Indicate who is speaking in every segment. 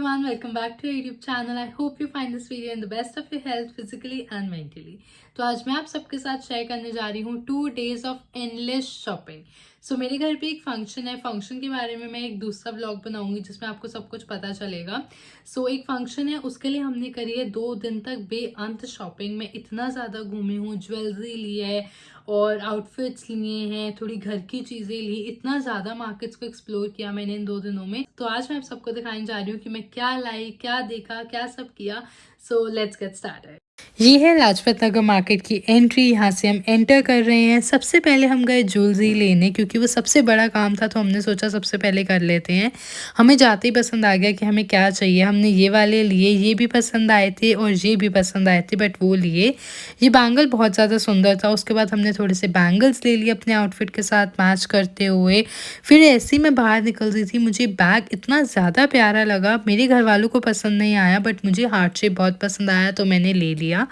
Speaker 1: Everyone, welcome back to your YouTube channel. I hope you find this video in the best of your health physically and mentally. तो आज मैं आप सबके साथ share करने जा रही हूँ 2 days of endless shopping. मेरे घर पे एक फंक्शन है. फंक्शन के बारे में मैं एक दूसरा व्लॉग बनाऊंगी जिसमें आपको सब कुछ पता चलेगा. एक फंक्शन है, उसके लिए हमने करी है 2 दिन तक बेअंत शॉपिंग. मैं इतना ज़्यादा घूमी हूँ, ज्वेलरी ली है और आउटफिट्स लिए हैं, थोड़ी घर की चीज़ें ली. इतना ज़्यादा मार्केट्स को एक्सप्लोर किया मैंने इन 2 दिनों में. तो आज मैं आप सबको दिखाने जा रही हूँ कि मैं क्या लाई, क्या देखा, क्या सब किया. Let's get started. ये है लाजपत नगर मार्केट की एंट्री. यहाँ से हम एंटर कर रहे हैं. सबसे पहले हम गए ज्वेलरी लेने क्योंकि वो सबसे बड़ा काम था, तो हमने सोचा सबसे पहले कर लेते हैं. हमें जाते ही पसंद आ गया कि हमें क्या चाहिए. हमने ये वाले लिए, ये भी पसंद आए थे और ये भी पसंद आए थे, बट वो लिए. ये बैंगल बहुत ज़्यादा सुंदर था. उसके बाद हमने थोड़े से बैंगल्स ले लिए अपने आउटफिट के साथ मैच करते हुए. फिर ऐसे ही मैं बाहर निकल रही थी. मुझे बैग इतना ज़्यादा प्यारा लगा. मेरे घर वालों को पसंद नहीं आया, बट मुझे हार्ट शेप बहुत पसंद आया, तो मैंने ले लिया.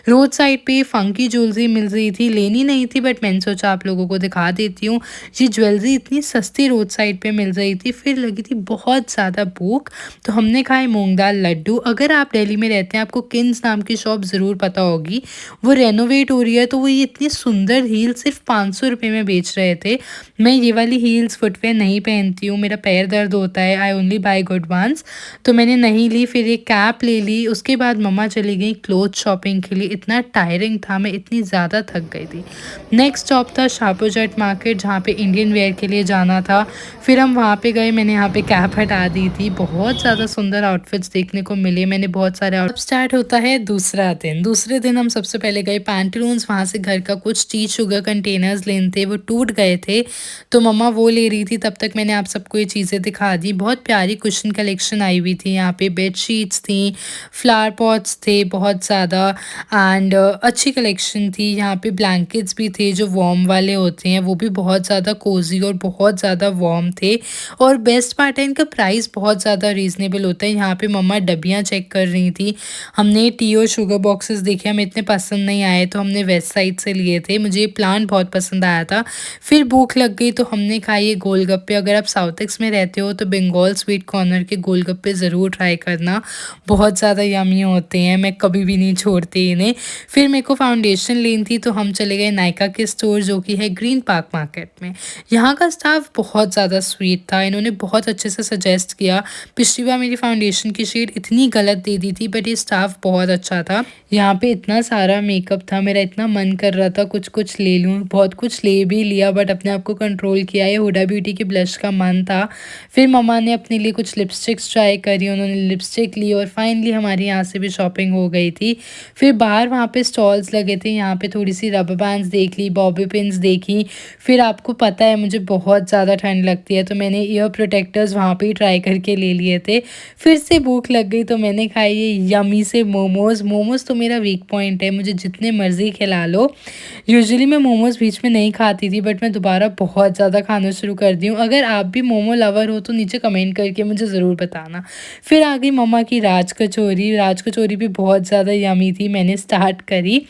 Speaker 1: रोड साइड पे फंकी ज्वेलरी मिल रही थी. लेनी नहीं थी, बट मैंने सोचा आप लोगों को दिखा देती हूँ. ये ज्वेलरी इतनी सस्ती रोड साइड पे मिल रही थी. फिर लगी थी बहुत ज़्यादा भूख, तो हमने खाए मूंग दाल लड्डू. अगर आप दिल्ली में रहते हैं, आपको किन्स नाम की शॉप ज़रूर पता होगी. वो रेनोवेट हो रही है, तो वो ये इतनी सुंदर हील सिर्फ 500 रुपये में बेच रहे थे. मैं ये वाली हील्स फुटवेयर नहीं पहनती हूँ, मेरा पैर दर्द होता है. I only buy good ones, तो मैंने नहीं ली. फिर एक कैप ले ली. उसके बाद मम्मा चली गई क्लोथ शॉपिंग के लिए. इतना टायरिंग था, मैं इतनी ज़्यादा थक गई थी. नेक्स्ट स्टॉप था शाहपुर मार्केट, जहाँ पे इंडियन वेयर के लिए जाना था. फिर हम वहाँ पे गए. मैंने यहाँ पे कैप हटा दी थी. बहुत ज़्यादा सुंदर आउटफिट्स देखने को मिले. मैंने बहुत सारे अब स्टार्ट होता है दूसरा दिन. दूसरे दिन हम सबसे पहले गए पैंटलून्स. वहाँ से घर का कुछ टी शुगर कंटेनर्स लेने थे, वो टूट गए थे, तो मम्मा वो ले रही थी. तब तक मैंने आप सबको ये चीज़ें दिखा दी. बहुत प्यारी कुशन कलेक्शन आई हुई थी. यहाँ पे बेड शीट्स थी, फ्लावर पॉट्स थे बहुत ज़्यादा, एंड अच्छी कलेक्शन थी. यहाँ पे ब्लैंकेट्स भी थे जो वार्म वाले होते हैं, वो भी बहुत ज़्यादा कोजी और बहुत ज़्यादा वार्म थे. और बेस्ट पार्ट है, इनका प्राइस बहुत ज़्यादा रीज़नेबल होता है. यहाँ पे मम्मा डब्बियाँ चेक कर रही थी. हमने टी और शुगर बॉक्सेस देखे, हमें इतने पसंद नहीं आए, तो हमने वेस्ट साइड से लिए थे. मुझे ये प्लांट बहुत पसंद आया था. फिर भूख लग गई, तो हमने खाए ये गोलगप्पे. अगर आप साउथ एक्स में रहते हो तो बंगाल स्वीट कॉर्नर के गोलगप्पे ज़रूर ट्राई करना, बहुत ज़्यादा यमी होते हैं. मैं कभी भी नहीं छोड़ती इन्हें. फिर मेरे को फाउंडेशन लेनी थी, तो हम चले गए नायका के स्टोर, जो कि है ग्रीन पार्क मार्केट में. यहाँ का स्टाफ बहुत ज़्यादा स्वीट था. इन्होंने बहुत अच्छे से सजेस्ट किया. पिछली बार मेरी फाउंडेशन की शेड इतनी गलत दे दी थी, बट ये स्टाफ बहुत अच्छा था. यहाँ पे इतना सारा मेकअप था, मेरा इतना मन कर रहा था कुछ कुछ ले लूँ. बहुत कुछ ले भी लिया, बट अपने आप को कंट्रोल किया. ये हुडा ब्यूटी की ब्लश का मन था. फिर मम्मा ने अपने लिए कुछ लिपस्टिक्स ट्राई करी, उन्होंने लिपस्टिक ली, और फाइनली हमारी यहाँ से भी शॉपिंग हो गई थी. फिर बाहर वहाँ पे स्टॉल्स लगे थे. यहाँ पे थोड़ी सी रबर बैंड्स देख ली, बॉबी पिन्स देखी. फिर आपको पता है मुझे बहुत ज़्यादा ठंड लगती है, तो मैंने ईयर प्रोटेक्टर्स वहाँ पे ही ट्राई करके ले लिए थे. फिर से भूख लग गई, तो मैंने खाई ये यमी से मोमोज़. मोमोज़ तो मेरा वीक पॉइंट है, मुझे जितने मर्ज़ी खिला लो. यूजुअली मैं मोमोज़ बीच में नहीं खाती थी, बट मैं दोबारा बहुत ज़्यादा खाना शुरू कर दी हूँ. अगर आप भी मोमो लवर हो तो नीचे कमेंट करके मुझे ज़रूर बताना. फिर आ गई मम्मा की राज कचौरी. राज कचौरी भी बहुत ज़्यादा यमी थी. मैंने स्टार्ट करी.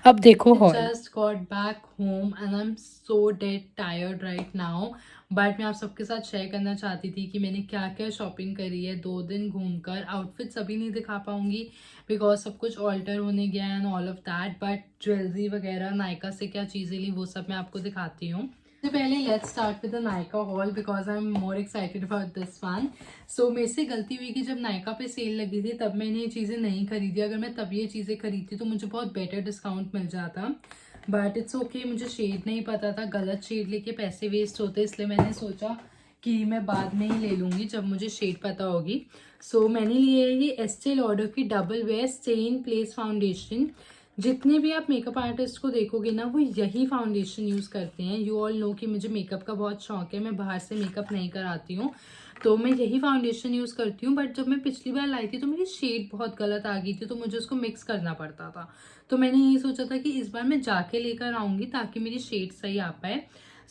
Speaker 1: अब देखो hall. Just got back home and I am so dead tired right now, but मैं आप सबके साथ शेयर करना चाहती थी कि मैंने क्या क्या शॉपिंग करी है 2 दिन घूमकर. आउटफिट्स अभी नहीं दिखा पाऊंगी बिकॉज सब कुछ ऑल्टर होने गया and all of that, but jewellery वगैरह नायका से क्या चीज़ें ली वो सब मैं आपको दिखाती हूँ. सबसे पहले let's start with the Nykaa hall because I am more excited about this one. मेरे से गलती हुई कि जब नायका पे सेल लगी थी तब मैंने ये चीज़ें नहीं खरीदी. अगर मैं तब ये चीज़ें खरीदती तो मुझे बहुत बेटर डिस्काउंट मिल जाता, बट इट्स ओके. मुझे शेड नहीं पता था, गलत शेड लेके पैसे वेस्ट होते, इसलिए मैंने सोचा कि मैं बाद में ही ले लूँगी जब मुझे शेड पता होगी. मैंने लिए ये एस्टे लॉडर की double wear stay in place foundation. जितने भी आप मेकअप आर्टिस्ट को देखोगे ना, वो यही फाउंडेशन यूज़ करते हैं. यू ऑल नो कि मुझे मेकअप का बहुत शौक है, मैं बाहर से मेकअप नहीं कराती हूँ, तो मैं यही फाउंडेशन यूज़ करती हूँ. बट जब मैं पिछली बार लाई थी तो मेरी शेड बहुत गलत आ गई थी, तो मुझे उसको मिक्स करना पड़ता था. तो मैंने यही सोचा था कि इस बार मैं जाके लेकर आऊँगी ताकि मेरी शेड सही आ पाए.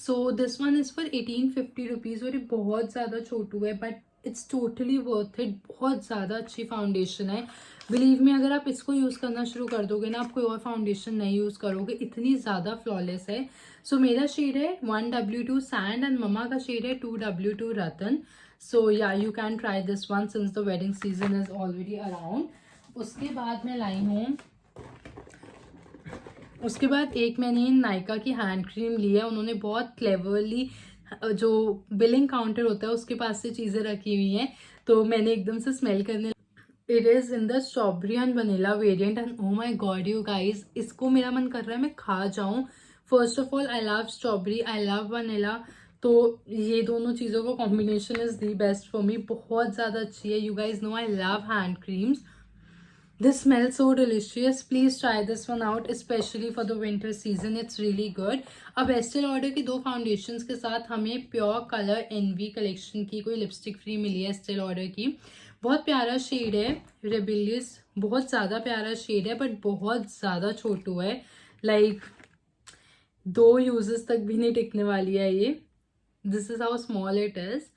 Speaker 1: This one is for 1850 rupees, और ये बहुत ज़्यादा छोटू है, but it's totally worth it. बहुत ज़्यादा अच्छी फाउंडेशन है. बिलीव मी, अगर आप इसको यूज़ करना शुरू कर दोगे ना, आप कोई और फाउंडेशन नहीं यूज़ करोगे, इतनी ज़्यादा फ्लॉलेस है. मेरा शेड है 1W2 सैंड एंड मम्मा का शेड है 2W2 रतन. सो या you can try this one since the wedding season is already around. उसके बाद मैं लाई हूँ, उसके बाद एक मैंने नायका की हैंड क्रीम ली है. उन्होंने बहुत क्लेवरली जो बिलिंग काउंटर होता है उसके पास से चीज़ें रखी हुई हैं, तो मैंने एकदम से स्मेल करने. It is in the strawberry and vanilla variant and oh my God you guys, इसको मेरा मन कर रहा है मैं खा जाऊँ. First of all I love strawberry, I love vanilla, तो ये दोनों चीज़ों का combination is the best for me. बहुत ज़्यादा अच्छी है. You guys know I love hand creams. This smells so delicious. Please try this one out, especially for the winter season. It's really good. अब Estee Lauder की दो foundations के साथ हमें प्योर कलर एनवी कलेक्शन की कोई lipstick free मिली है Estee Lauder की. बहुत प्यारा शेड है, रेबिलियस. बहुत ज़्यादा प्यारा शेड है बट बहुत ज़्यादा छोटू है. लाइक 2 यूजेस तक भी नहीं टिकने वाली है ये. This is how small it is.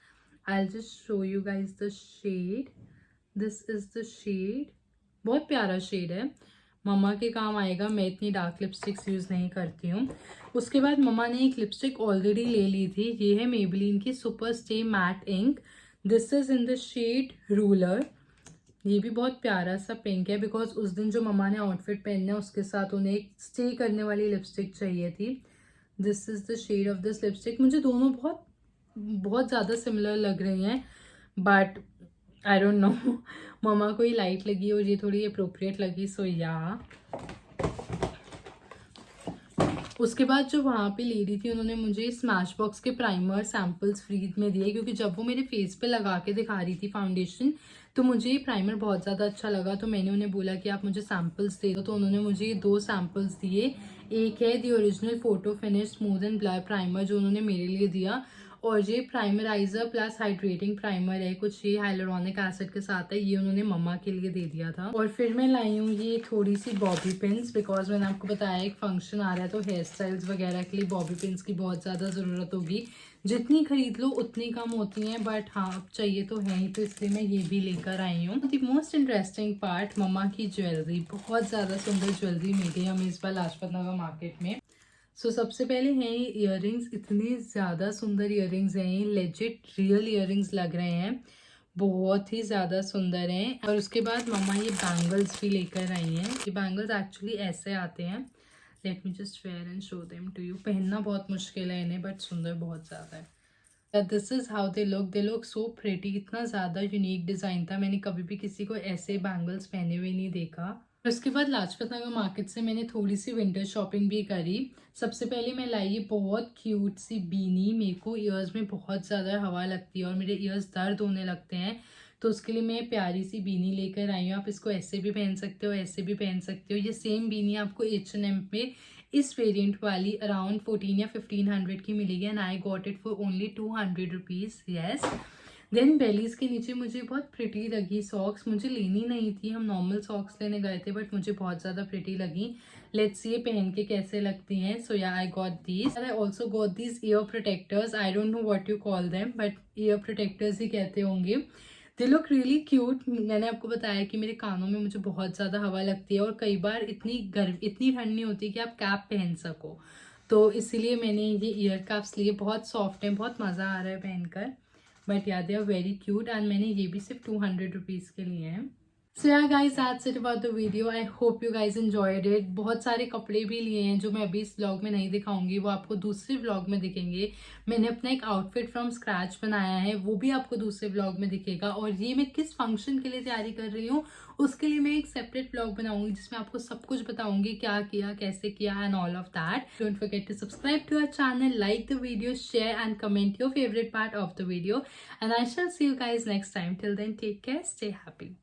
Speaker 1: I will just show you guys the shade. This is the shade. बहुत प्यारा शेड है. मम्मा के काम आएगा. मैं इतनी डार्क लिपस्टिक्स यूज़ नहीं करती हूँ. उसके बाद मम्मा ने एक लिपस्टिक ऑलरेडी ले ली थी. ये है मेबेलिन की super stay matte ink. This is in the shade ruler. ये भी बहुत प्यारा सा पिंक है बिकॉज उस दिन जो मम्मा ने आउटफिट पहनना है उसके साथ उन्हें एक स्टे करने वाली लिपस्टिक चाहिए थी. This is the shade of this lipstick. मुझे दोनों बहुत बहुत ज़्यादा सिमिलर लग रही हैं बट आई डोंट नो. मम्मा को ही लाइट लगी और ये थोड़ी अप्रोप्रिएट लगी, सो या. उसके बाद जो वहाँ पे लेडी थी उन्होंने मुझे स्मैश बॉक्स के प्राइमर सैम्पल्स फ्री में दिए क्योंकि जब वो मेरे फेस पे लगा के दिखा रही थी फाउंडेशन तो मुझे ये प्राइमर बहुत ज़्यादा अच्छा लगा. तो मैंने उन्हें बोला कि आप मुझे सैम्पल्स दे दो, तो उन्होंने मुझे 2 सैम्पल्स दिए. एक है the original photo finish smooth and blur primer जो उन्होंने मेरे लिए दिया, और ये प्राइमराइजर प्लस हाइड्रेटिंग प्राइमर है. कुछ ये हाइलोरॉनिक एसिड के साथ है. ये उन्होंने मम्मा के लिए दे दिया था. और फिर मैं लाई हूँ ये थोड़ी सी बॉबी पिन्स बिकॉज मैंने आपको बताया एक फंक्शन आ रहा है तो हेयर स्टाइल्स वगैरह के लिए बॉबी पिन्स की बहुत ज़्यादा ज़रूरत होगी. जितनी खरीद लो उतनी कम होती हैं बट हाँ अब चाहिए तो है ही, तो इसलिए मैं ये भी लेकर आई हूँ. द मोस्ट इंटरेस्टिंग पार्ट, मम्मा की ज्वेलरी. बहुत ज़्यादा सुंदर ज्वेलरी मिली हमें इस बार लाजपत नगर मार्केट में. सो सबसे पहले हैं ये ईयररिंग्स. इतने ज़्यादा सुंदर ईयररिंग्स हैं ये, लेजिट रियल ईयररिंग्स लग रहे हैं. बहुत ही ज़्यादा सुंदर हैं. और उसके बाद मम्मा ये बैंगल्स भी लेकर आई हैं. ये बैंगल्स एक्चुअली ऐसे आते हैं. Let me just wear and show them to you. पहनना बहुत मुश्किल है इन्हें बट सुंदर बहुत ज़्यादा है. This is how they look so pretty. इतना ज़्यादा यूनिक डिज़ाइन था. मैंने कभी भी किसी को ऐसे बैंगल्स पहने हुए नहीं देखा. उसके बाद लाजपत नगर मार्केट से मैंने थोड़ी सी विंटर शॉपिंग भी करी. सबसे पहले मैं लाई बहुत क्यूट सी बीनी. मेरे को ईयर्स में बहुत ज़्यादा हवा लगती है और मेरे ईयर्स दर्द होने लगते हैं, तो उसके लिए मैं प्यारी सी बीनी लेकर आई हूँ. आप इसको ऐसे भी पहन सकते हो, ऐसे भी पहन सकते हो. ये सेम बीनी आपको H&M पे इस वेरिएंट वाली अराउंड 14 या 1500 की मिलेगी and I got it for only 200 rupees. Yes. Then bellies के नीचे मुझे बहुत प्रिटी लगी सॉक्स. मुझे लेनी नहीं थी, हम नॉर्मल सॉक्स लेने गए थे बट मुझे बहुत ज़्यादा प्रिटी लगी. लेट्स ये पहन के कैसे लगती हैं. So yeah I got these. I also got these ear protectors. I don't know what you call them but ear protectors ही कहते होंगे. They look really cute. मैंने आपको बताया कि मेरे कानों में मुझे बहुत ज़्यादा हवा लगती है और कई बार इतनी ठंड नहीं होती कि आप कैप पहन सको, तो इसीलिए मैंने ये ईयर कैप्स लिए. बहुत सॉफ्ट हैं, बहुत मज़ा आ रहा है पहनकर. But yeah they are very cute and मैंने ये भी सिर्फ 200 रुपीज़ के लिए हैं. So yeah guys that's it about the video. I hope you guys enjoyed it. बहुत सारे कपड़े भी लिए हैं जो मैं अभी इस व्लॉग में नहीं दिखाऊंगी, वो आपको दूसरे व्लॉग में दिखेंगे. मैंने अपना एक आउटफिट फ्रॉम स्क्रैच बनाया है, वो भी आपको दूसरे व्लॉग में दिखेगा. और ये मैं किस फंक्शन के लिए तैयारी कर रही हूँ उसके लिए मैं एक सेपरेट व्लॉग बनाऊंगी जिसमें आपको सब कुछ बताऊंगी, क्या किया, कैसे किया and all of that. Don't forget to subscribe to our channel, like the video, share and comment your favourite part of the video. And I shall see you guys next time. Till then take care, stay happy.